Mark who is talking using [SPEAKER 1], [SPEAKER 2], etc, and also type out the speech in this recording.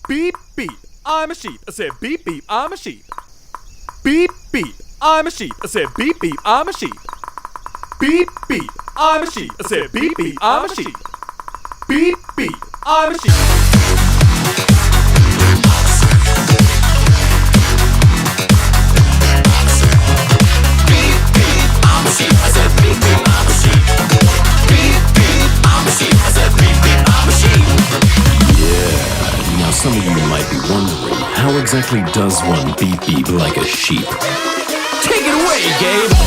[SPEAKER 1] Beep, beep, I'm a sheep. I said beep, beep, I'm a sheep. Beep, beep, I'm a sheep. I said beep, beep, I'm a sheep. Beep, beep, I'm a sheep. I said beep, beep, I'm a sheep. Beep, beep, I'm a sheep.
[SPEAKER 2] Now some of you might be wondering, how exactly does one beep beep like a sheep? Take it away, Gabe!